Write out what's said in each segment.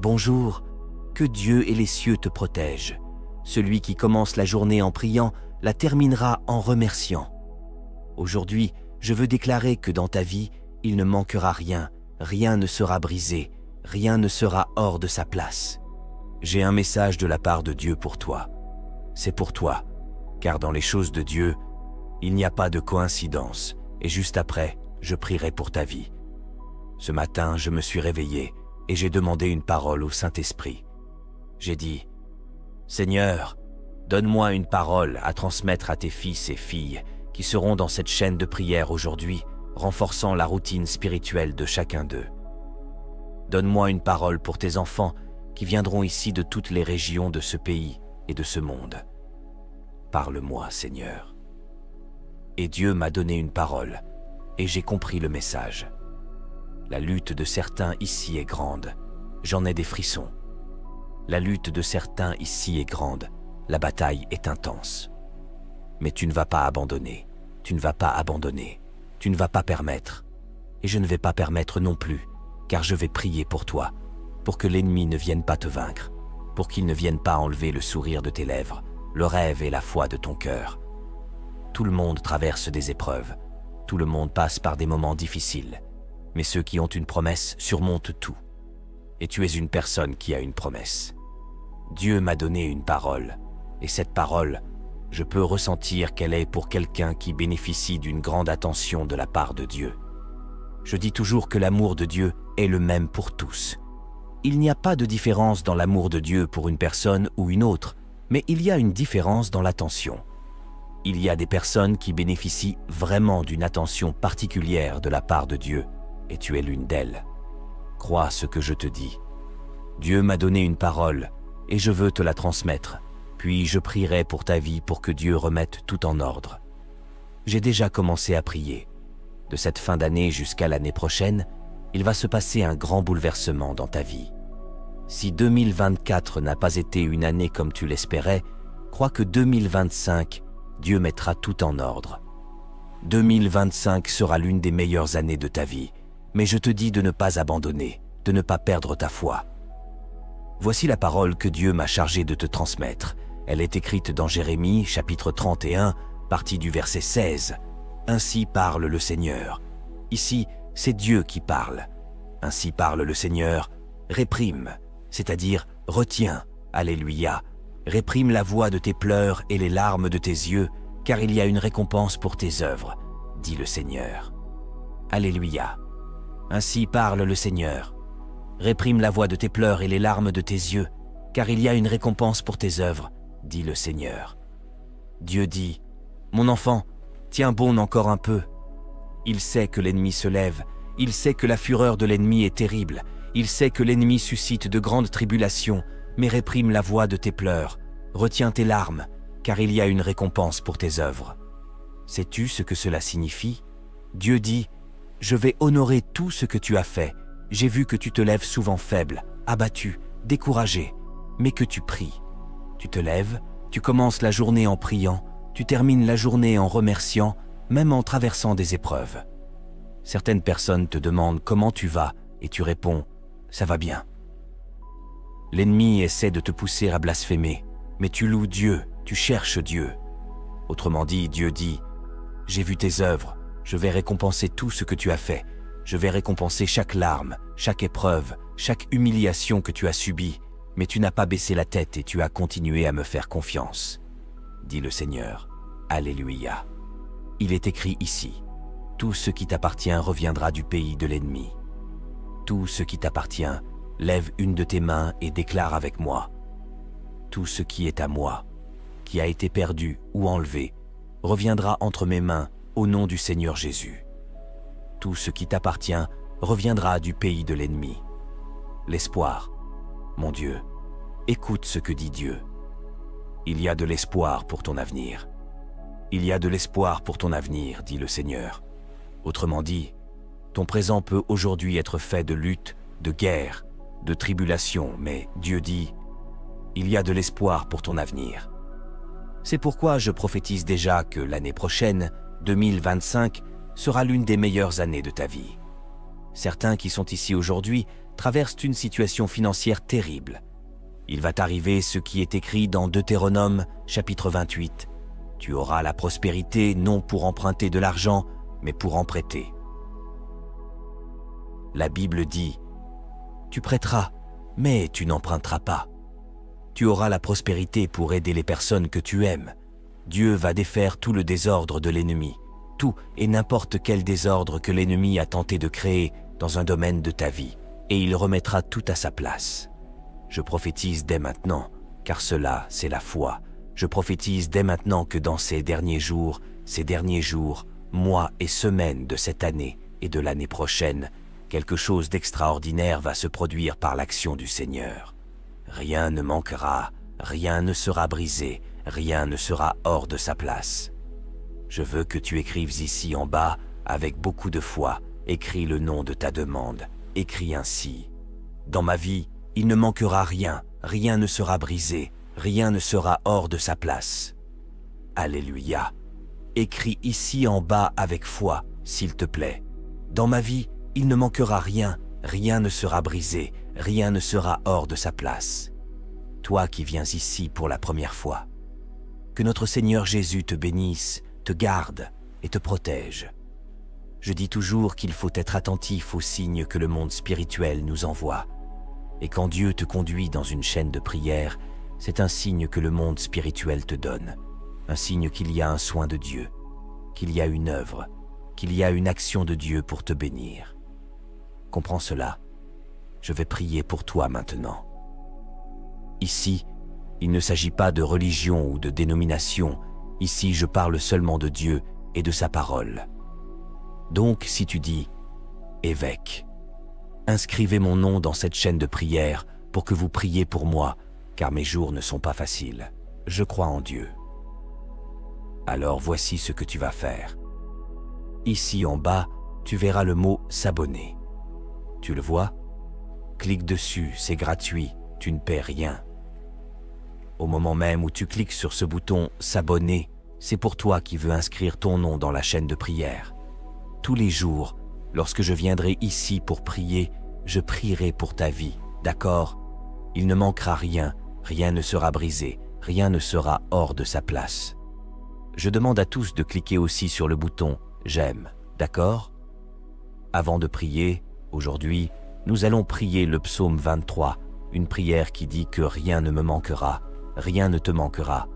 Bonjour, que Dieu et les cieux te protègent. Celui qui commence la journée en priant la terminera en remerciant. Aujourd'hui, je veux déclarer que dans ta vie, il ne manquera rien, rien ne sera brisé, rien ne sera hors de sa place. J'ai un message de la part de Dieu pour toi. C'est pour toi, car dans les choses de Dieu, il n'y a pas de coïncidence, et juste après, je prierai pour ta vie. Ce matin, je me suis réveillé et j'ai demandé une parole au Saint-Esprit. J'ai dit, « Seigneur, donne-moi une parole à transmettre à tes fils et filles qui seront dans cette chaîne de prière aujourd'hui, renforçant la routine spirituelle de chacun d'eux. Donne-moi une parole pour tes enfants qui viendront ici de toutes les régions de ce pays et de ce monde. Parle-moi, Seigneur. » Et Dieu m'a donné une parole, et j'ai compris le message. La lutte de certains ici est grande, j'en ai des frissons. La lutte de certains ici est grande, la bataille est intense. Mais tu ne vas pas abandonner, tu ne vas pas abandonner, tu ne vas pas permettre. Et je ne vais pas permettre non plus, car je vais prier pour toi, pour que l'ennemi ne vienne pas te vaincre, pour qu'il ne vienne pas enlever le sourire de tes lèvres, le rêve et la foi de ton cœur. Tout le monde traverse des épreuves, tout le monde passe par des moments difficiles, mais ceux qui ont une promesse surmontent tout. Et tu es une personne qui a une promesse. Dieu m'a donné une parole, et cette parole, je peux ressentir qu'elle est pour quelqu'un qui bénéficie d'une grande attention de la part de Dieu. Je dis toujours que l'amour de Dieu est le même pour tous. Il n'y a pas de différence dans l'amour de Dieu pour une personne ou une autre, mais il y a une différence dans l'attention. Il y a des personnes qui bénéficient vraiment d'une attention particulière de la part de Dieu, et tu es l'une d'elles. Crois ce que je te dis. Dieu m'a donné une parole, et je veux te la transmettre, puis je prierai pour ta vie pour que Dieu remette tout en ordre. J'ai déjà commencé à prier. De cette fin d'année jusqu'à l'année prochaine, il va se passer un grand bouleversement dans ta vie. Si 2024 n'a pas été une année comme tu l'espérais, crois que 2025, Dieu mettra tout en ordre. 2025 sera l'une des meilleures années de ta vie, mais je te dis de ne pas abandonner, de ne pas perdre ta foi. Voici la parole que Dieu m'a chargé de te transmettre. Elle est écrite dans Jérémie, chapitre 31, partie du verset 16. « Ainsi parle le Seigneur. » Ici, c'est Dieu qui parle. « Ainsi parle le Seigneur. Réprime, c'est-à-dire retiens. Alléluia. Réprime la voix de tes pleurs et les larmes de tes yeux, car il y a une récompense pour tes œuvres, dit le Seigneur. Alléluia. Ainsi parle le Seigneur. Réprime la voix de tes pleurs et les larmes de tes yeux, car il y a une récompense pour tes œuvres, dit le Seigneur. Dieu dit, « Mon enfant, tiens bon encore un peu. » Il sait que l'ennemi se lève, il sait que la fureur de l'ennemi est terrible, il sait que l'ennemi suscite de grandes tribulations, mais réprime la voix de tes pleurs, retiens tes larmes, car il y a une récompense pour tes œuvres. Sais-tu ce que cela signifie? Dieu dit, « Je vais honorer tout ce que tu as fait. J'ai vu que tu te lèves souvent faible, abattu, découragé, mais que tu pries. Tu te lèves, tu commences la journée en priant, tu termines la journée en remerciant, même en traversant des épreuves. Certaines personnes te demandent comment tu vas et tu réponds « ça va bien ». L'ennemi essaie de te pousser à blasphémer, mais tu loues Dieu, tu cherches Dieu. Autrement dit, Dieu dit « J'ai vu tes œuvres, je vais récompenser tout ce que tu as fait, je vais récompenser chaque larme, chaque épreuve, chaque humiliation que tu as subie, mais tu n'as pas baissé la tête et tu as continué à me faire confiance. » Dit le Seigneur. Alléluia. Il est écrit ici, « Tout ce qui t'appartient reviendra du pays de l'ennemi. » Tout ce qui t'appartient, lève une de tes mains et déclare avec moi. Tout ce qui est à moi, qui a été perdu ou enlevé, reviendra entre mes mains au nom du Seigneur Jésus. Tout ce qui t'appartient reviendra du pays de l'ennemi. L'espoir, mon Dieu, écoute ce que dit Dieu. Il y a de l'espoir pour ton avenir. Il y a de l'espoir pour ton avenir, dit le Seigneur. Autrement dit, ton présent peut aujourd'hui être fait de lutte, de guerre, de tribulation, mais Dieu dit, il y a de l'espoir pour ton avenir. C'est pourquoi je prophétise déjà que l'année prochaine, 2025, sera l'une des meilleures années de ta vie. Certains qui sont ici aujourd'hui traversent une situation financière terrible. Il va t'arriver ce qui est écrit dans Deutéronome, chapitre 28. Tu auras la prospérité non pour emprunter de l'argent, mais pour en prêter. La Bible dit « Tu prêteras, mais tu n'emprunteras pas. Tu auras la prospérité pour aider les personnes que tu aimes. Dieu va défaire tout le désordre de l'ennemi, tout et n'importe quel désordre que l'ennemi a tenté de créer dans un domaine de ta vie, et il remettra tout à sa place. Je prophétise dès maintenant, car cela, c'est la foi. Je prophétise dès maintenant que dans ces derniers jours, mois et semaines de cette année et de l'année prochaine, quelque chose d'extraordinaire va se produire par l'action du Seigneur. Rien ne manquera, rien ne sera brisé, rien ne sera hors de sa place. Je veux que tu écrives ici en bas, avec beaucoup de foi, écris le nom de ta demande, écris ainsi. Dans ma vie, il ne manquera rien, rien ne sera brisé, rien ne sera hors de sa place. Alléluia. Écris ici en bas avec foi, s'il te plaît. Dans ma vie, il ne manquera rien, rien ne sera brisé, rien ne sera hors de sa place. Toi qui viens ici pour la première fois, que notre Seigneur Jésus te bénisse, te garde et te protège. Je dis toujours qu'il faut être attentif aux signes que le monde spirituel nous envoie. Et quand Dieu te conduit dans une chaîne de prière, c'est un signe que le monde spirituel te donne, un signe qu'il y a un soin de Dieu, qu'il y a une œuvre, qu'il y a une action de Dieu pour te bénir. Comprends cela. Je vais prier pour toi maintenant. Ici, il ne s'agit pas de religion ou de dénomination. Ici, je parle seulement de Dieu et de sa parole. Donc, si tu dis « Évêque », inscrivez mon nom dans cette chaîne de prière pour que vous priez pour moi, car mes jours ne sont pas faciles. Je crois en Dieu. Alors voici ce que tu vas faire. Ici en bas, tu verras le mot « S'abonner ». Tu le vois? Clique dessus, c'est gratuit, tu ne paies rien. Au moment même où tu cliques sur ce bouton « S'abonner », c'est pour toi qui veux inscrire ton nom dans la chaîne de prière. Tous les jours, lorsque je viendrai ici pour prier, je prierai pour ta vie, d'accord? Il ne manquera rien, rien ne sera brisé, rien ne sera hors de sa place. Je demande à tous de cliquer aussi sur le bouton « J'aime », d'accord? Avant de prier, aujourd'hui, nous allons prier le psaume 23, une prière qui dit que rien ne me manquera, rien ne te manquera.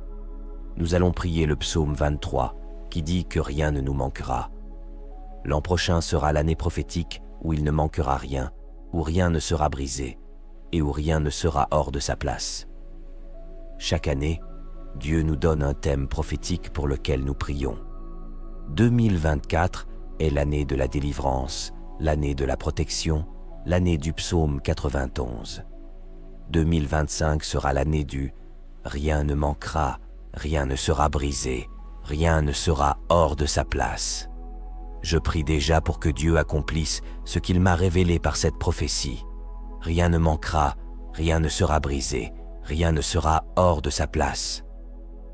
Nous allons prier le psaume 23, qui dit que rien ne nous manquera. L'an prochain sera l'année prophétique où il ne manquera rien, où rien ne sera brisé et où rien ne sera hors de sa place. Chaque année, Dieu nous donne un thème prophétique pour lequel nous prions. 2024 est l'année de la délivrance, l'année de la protection, l'année du psaume 91. 2025 sera l'année du « Rien ne manquera, rien ne sera brisé, rien ne sera hors de sa place ». Je prie déjà pour que Dieu accomplisse ce qu'il m'a révélé par cette prophétie. Rien ne manquera, rien ne sera brisé, rien ne sera hors de sa place.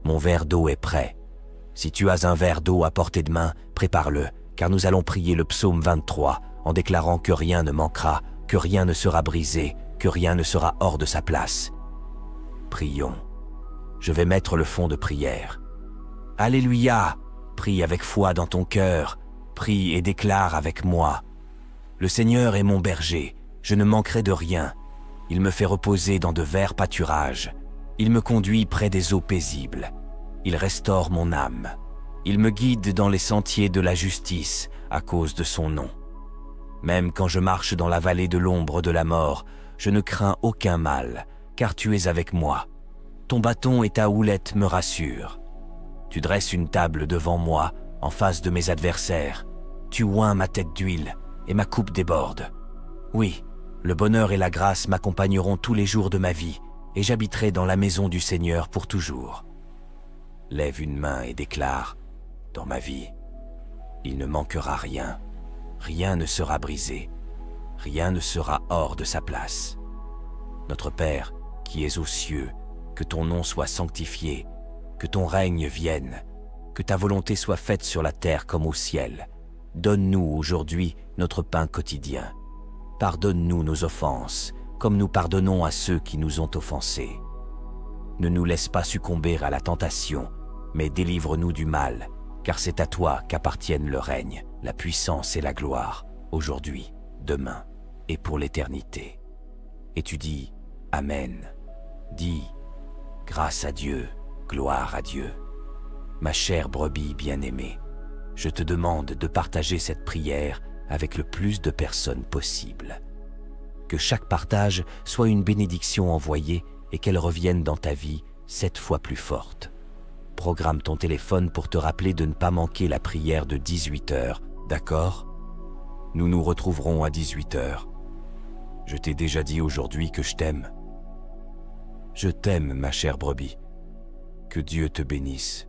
Mon verre d'eau est prêt. Si tu as un verre d'eau à portée de main, prépare-le, car nous allons prier le psaume 23 en déclarant que rien ne manquera, que rien ne sera brisé, que rien ne sera hors de sa place. Prions. Je vais mettre le fond de prière. Alléluia! Prie avec foi dans ton cœur. Prie et déclare avec moi. Le Seigneur est mon berger, je ne manquerai de rien. Il me fait reposer dans de verts pâturages. Il me conduit près des eaux paisibles. Il restaure mon âme. Il me guide dans les sentiers de la justice à cause de son nom. Même quand je marche dans la vallée de l'ombre de la mort, je ne crains aucun mal, car tu es avec moi. Ton bâton et ta houlette me rassurent. Tu dresses une table devant moi, en face de mes adversaires. Tu oins ma tête d'huile et ma coupe déborde. Oui, le bonheur et la grâce m'accompagneront tous les jours de ma vie et j'habiterai dans la maison du Seigneur pour toujours. Lève une main et déclare, dans ma vie, il ne manquera rien, rien ne sera brisé, rien ne sera hors de sa place. Notre Père, qui es aux cieux, que ton nom soit sanctifié, que ton règne vienne, que ta volonté soit faite sur la terre comme au ciel. Donne-nous aujourd'hui notre pain quotidien. pardonne-nous nos offenses, comme nous pardonnons à ceux qui nous ont offensés. Ne nous laisse pas succomber à la tentation, mais délivre-nous du mal, car c'est à toi qu'appartiennent le règne, la puissance et la gloire, aujourd'hui, demain et pour l'éternité. Et tu dis « Amen ». Dis « Grâce à Dieu, gloire à Dieu ». Ma chère brebis bien-aimée, je te demande de partager cette prière avec le plus de personnes possible. Que chaque partage soit une bénédiction envoyée et qu'elle revienne dans ta vie 7 fois plus forte. Programme ton téléphone pour te rappeler de ne pas manquer la prière de 18 h, d'accord? Nous nous retrouverons à 18 h. Je t'ai déjà dit aujourd'hui que je t'aime. Je t'aime, ma chère brebis. Que Dieu te bénisse.